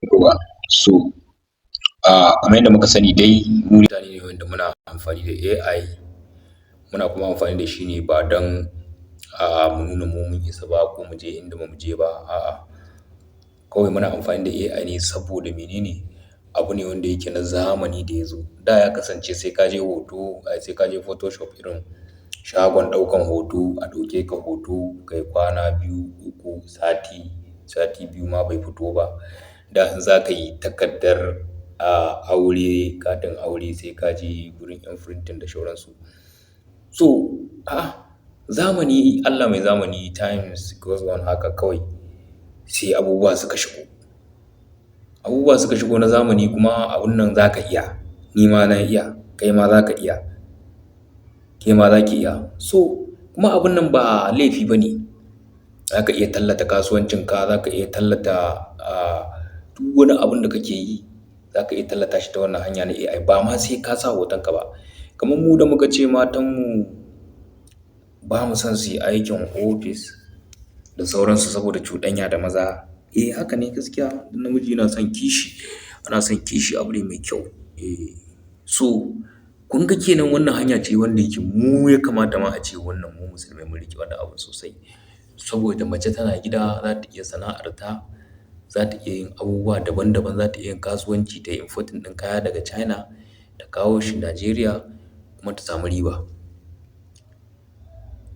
Yawwa. So, kamar yadda muka sani dai mu mutane ne wanda muna amfani da AI, muna kuma amfani da shi ne ba don mu nuna mu mun isa ba ko mu je inda ba mu je ba. A'a, kawai muna amfani da AI ne saboda menene? Abu ne wanda yake na zamani da ya zo. Da ya kasance sai ka je sai ka je Photoshop irin shagon ɗaukan hoto, a ɗauke ka hoto kai kwana biyu, uku, sati biyu ma bai fito ba. Da in za ka yi takardar aure, katin aure sai ka je gurin 'yan printing da sauransu. So, zamani, Allah mai zamani, times goes on haka kawai sai abubuwa suka shigo. Abubuwa suka shigo na zamani kuma abun nan za ka iya, ni ma na iya, kai ma za ka iya, ke ma za ki iya. So, kuma abun nan ba laifi ba ne. Za ka iya tallata kasuwancinka, za ka iya tallata duk wani abun da kake yi, za ka iya tallata shi ta wannan hanya na AI ba ma sai ka sa hotonka ba. Kamar mu da muka ce matanmu ba mu son su yi aikin ofis da sauransu saboda cuɗanya da maza. Haka ne gaskiya. Duk namiji yana son kishi, ana son kishi abu ne mai kyau. So, kun ga kenan wannan hanya ce wanda yake mu ya kamata ma a ce wannan mu musulmai mun riƙe wannan abun sosai. Saboda mace tana gida za ta iya sana'arta, za ta iya yin abubuwa daban-daban, za ta iya yin kasuwanci, ta yi importing ɗin kaya daga China, ta kawo shi Najeriya kuma ta samu riba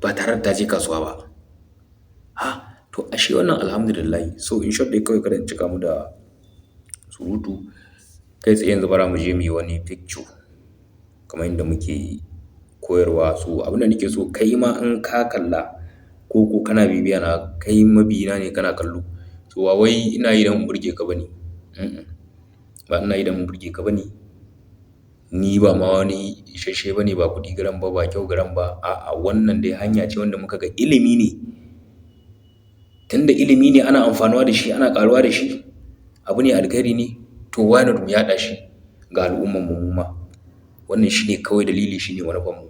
ba tare da ta je kasuwa ba. To ashe wannan Alhamdulillah. So in short dai kawai kada in cika mu da surutu. Kai tsaye yanzu bara mu je mu yi wani picture kamar yadda muke koyarwa. So abin da nake so kai ma in ka kalla ko kana bibiya na, kai mabiyina ne kana kallo. So ba wai ina yi don in burge ka ba ne. Ba ina yi don in burge ka ba ne. Ni ba ma wani isasshe ba ne, ba kuɗi garan ba, ba kyau garan ba. A'a, wannan dai hanya ce wanda muka ga ilimi ne. Tunda ilimi ne ana amfanuwa da shi, ana ƙaruwa da shi, abu ne alkhairi ne, to why not mu yaɗa shi ga al'umman mu ma. Wannan shi ne kawai dalili, shi ne manufanmu.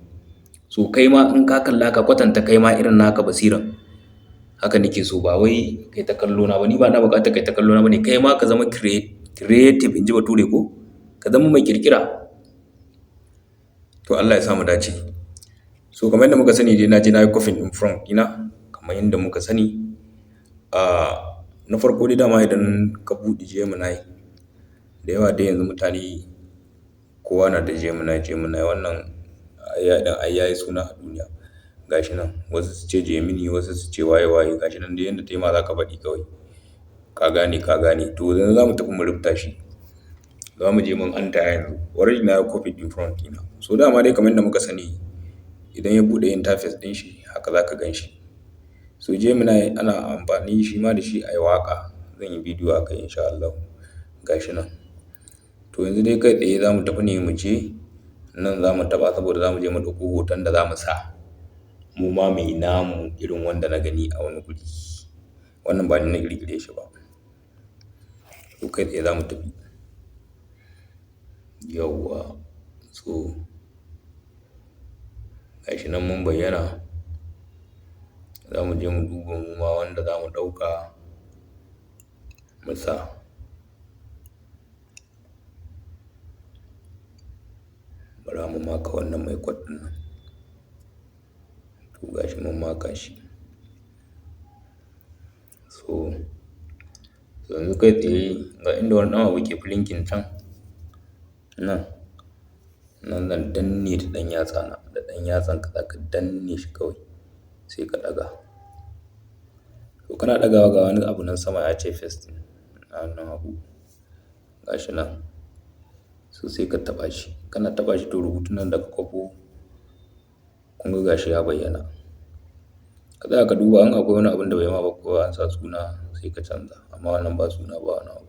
So kai ma in ka kalla ka kwatanta kai ma irin naka basiran. Haka nake so, ba wai kai ta kallo na ba. Ni ba ina buƙatar kai ta kallo na ba ne. Kai ma ka zama creative, in ji bature ko? Ka zama mai ƙirƙira. To Allah ya sa mu dace. So kamar yadda muka sani dai na je na yi copying ɗin prompt ɗina kamar yadda muka sani. Na farko dai dama idan ka buɗe Gemini, da yawa dai yanzu mutane kowa na da Gemini. Wannan AI ɗin ai yayi suna a duniya. Ga shi nan wasu su ce Gemini, wasu su ce waye. Ga shi nan dai yanda ta yi ma za ka faɗi kawai. Ka gane. To yanzu za mu tafi mu rubuta shi. Za mu je mun anta yanzu. Already na yi copy ɗin prompt ɗina. So dama dai kamar yadda muka sani, idan ya buɗe interface ɗin shi haka za ka gan shi. So Gemini ana amfani shi ma da shi a yi waƙa. Zan yi bidiyo a kai insha Allah. Ga shi nan. To yanzu dai kai tsaye za mu tafi ne mu je nan za mu taɓa saboda za mu je mu ɗauko hoton da za mu sa. Mu ma mai namu irin wanda na gani a wani guri. Wannan ba ni na ƙirƙire shi ba. To kai tsaye za mu tafi. Yawwa. So ga shi nan mun bayyana. Za mu je mu duba mu ma wanda za mu ɗauka mu sa. Bara mu maka wannan mai code ɗin nan. To ga shi mun maka shi. So yanzu kai tsaye ga inda wani ɗan abu ke blinking can. Nan zan danne da ɗan yatsa na. Da ɗan yatsan ka za ka danne shi kawai sai ka ɗaga. To kana ɗagawa ga wani abu nan sama ya ce paste a hannun hagu. Ga shi nan. So sai ka taɓa shi. Kana taɓa shi to rubutun nan da ka kwafo kun ga gashi ya bayyana. Ka tsaya ka duba in akwai wani abun da bai ma ba ko an sa suna sai ka canza. Amma wannan ba suna ba wani abu.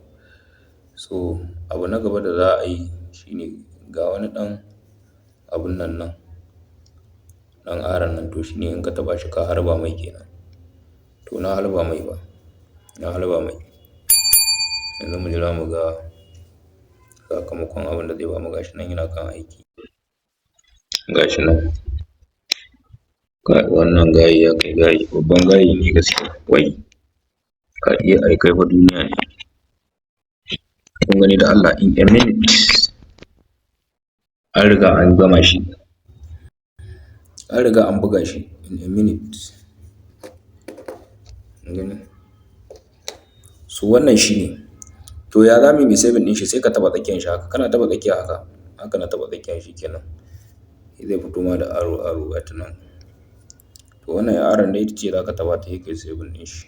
So abu na gaba da za a yi shine ga wani ɗan abun nan. Ɗan aron nan to shine in ka taɓa shi ka harba mai kenan. To na harba mai. Yanzu mu jira mu ga sakamakon abin da zai bamu. Ga shi nan yana kan aiki. Ga shi nan. Wannan gayi ya kai gayi. Babban gayi ne gaskiya. Wai ka iya ai kai fa duniya ne. kun gani da Allah in a minute an riga an gama shi, an riga an buga shi in a minute. Kun gani? So wannan shi ne. To ya za mu yi saving ɗin shi? Sai ka taɓa tsakiyan shi haka, kana taɓa tsakiya haka, haka na taɓa tsakiyan shi kenan. Zai fito ma da aro gata nan. To wannan aron dai ita ce za ka taɓa ta sai kai saving ɗin shi.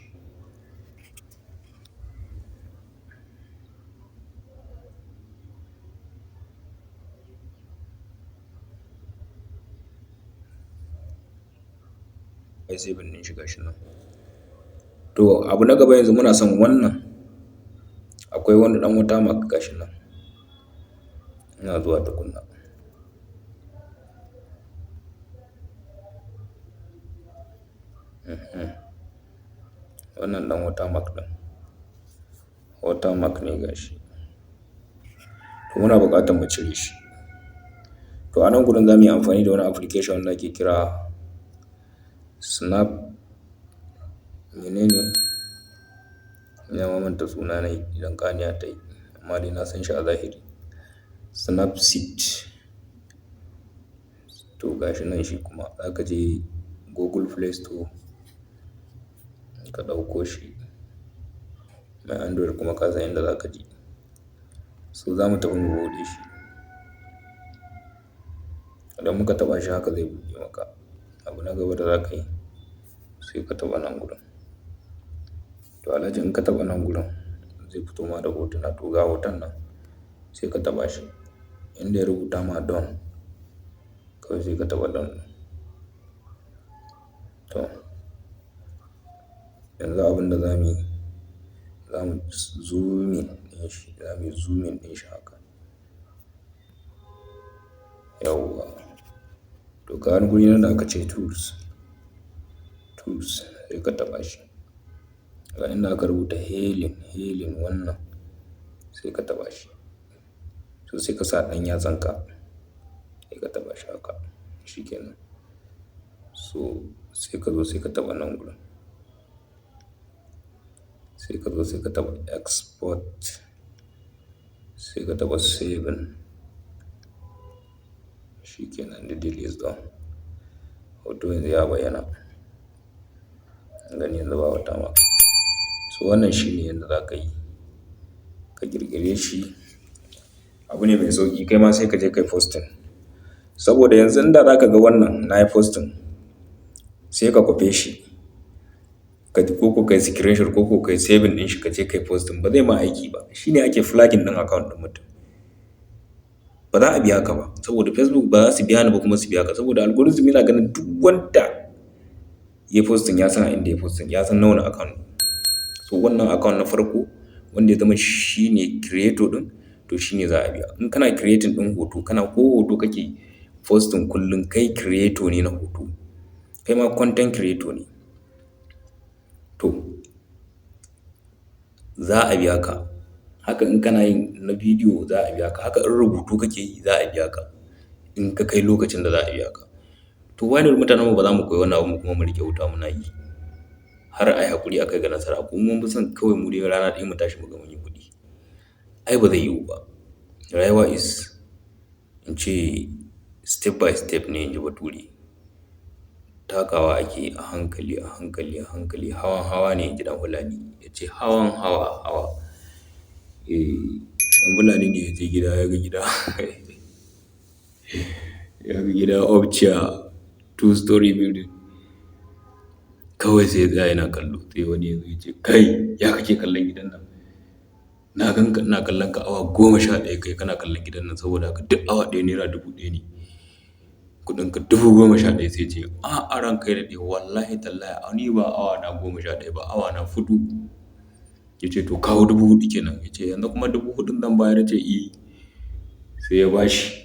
Kai saving ɗin shi gashi nan. To abu na gaba yanzu muna son wannan, akwai wani ɗan watermark gashi nan. Ina zuwa tukunna. Wannan ɗan watermark ɗin, watermark ne gashi. To muna buƙatar mu cire shi. To a nan gurin za mu yi amfani da wani application wanda ake kira Snap, menene? Na ma manta suna nai idan ƙaniya ta yi, amma dai na san shi a zahiri. Snapseed. To gashi nan shi kuma za ka je Google Play Store ka ɗauko shi. Mai Android kuma ka san inda za ka je. So za mu tafi mu buɗe shi. Idan muka taɓa shi haka zai buɗe maka. Abu na gaba da za ka yi sai ka taɓa nan gurin. To alhaji in ka taɓa nan gurin zai fito ma da hotuna. To ga hoton nan sai ka taɓa shi. Inda ya rubuta ma done kawai sai ka taɓa done. To yanzu abin da za mu yi, za mu zoom in ɗin shi, za mu yi zoom in ɗin shi haka. Yawwa. To ga wani guri nan da aka ce tools, tools sai ka taɓa shi. Ga inda aka rubuta hailing wannan sai ka taɓa shi. To sai ka sa ɗan yatsanka sai ka taɓa shi haka. Shi kenan. So sai ka zo sai ka taɓa nan gurin. Sai ka zo sai ka taɓa export. Sai ka taɓa saving. Shi kenan, the deal is done. Hoto yanzu ya bayyana. Gani yanzu ba watermark. So wannan shi ne yanda za ka yi ka ƙirƙire shi. Abu ne mai sauƙi, kai ma sai ka je kai posting. Saboda yanzu inda za ka ga wannan na yi posting sai ka kwafe shi. Ko kai screenshot ko kai saving ɗin shi ka je kai posting ba zai ma aiki ba. Shi ne ake flagging ɗin account ɗin mutum. Ba za a biya ka ba saboda Facebook ba za su biya ni ba kuma su biya ka saboda algorithm yana ganin duk wanda ya posting ya san a inda ya posting, ya san na wani account. So wannan account na farko wanda ya zama shi ne creator ɗin to shi ne za a biya. In kana creating ɗin hoto, ko hoto kake posting kullum kai creator ne na hoto. Kai ma content creator ne. To za a biya ka. Haka in kana yin na bidiyo za a biya ka. Haka in rubutu kake yi za a biya ka. In ka kai lokacin da za a biya ka. To why not mutanen mu ba za mu koyi wannan abun kuma mu riƙe wuta muna yi har a yi haƙuri a kai ga nasara. Kuma mun fi son kawai mu dai rana ɗaya mu tashi mu ga mun yi kuɗi. Ai ba zai yiwu ba. Rayuwa is in ce step by step ne in ji bature. Takawa ake a hankali, a hankali, a hankali. Hawan hawa ne in ji ɗan Fulani. Ya ce hawan hawa. Ɗan Fulani ne ya je gida ya ga gida. Ya ga gida upstair, 2-story building. Kawai sai ya tsaya yana kallo. Sai wani ya zo ya ce, "Kai, ya kake kallon gidan nan? Na gan ka ina kallon ka awa 11 kai kana kallon gidan nan saboda haka duk awa ɗaya naira 1000 ne. Kuɗinka 11,000." Sai ya ce, "A'a ranka ya daɗe wallahi tallahi ni ba awa na 11 ba awa na 4." Ya ce, "To kawo 4,000 kenan." Ya ce, "Yanzu kuma 4,000 zan bayar." Ya ce, "Eh." Sai ya bashi.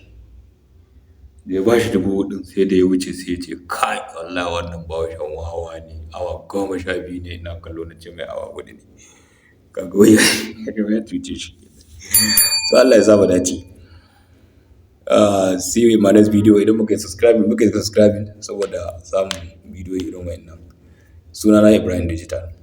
Da ya bashi 4,000 sai da ya wuce sai ya ce, "Kai wallahi wannan bahaushen wawa ne. Awa 12 ne ina kallo na ce mai awa 4 ne." Kaga wai ya cuce shi. So Allah ya sa mu dace. See you in my next video. Idan muka yi subscribing saboda samun bidiyo irin wa'innan. Sunana Ibrahim Digital.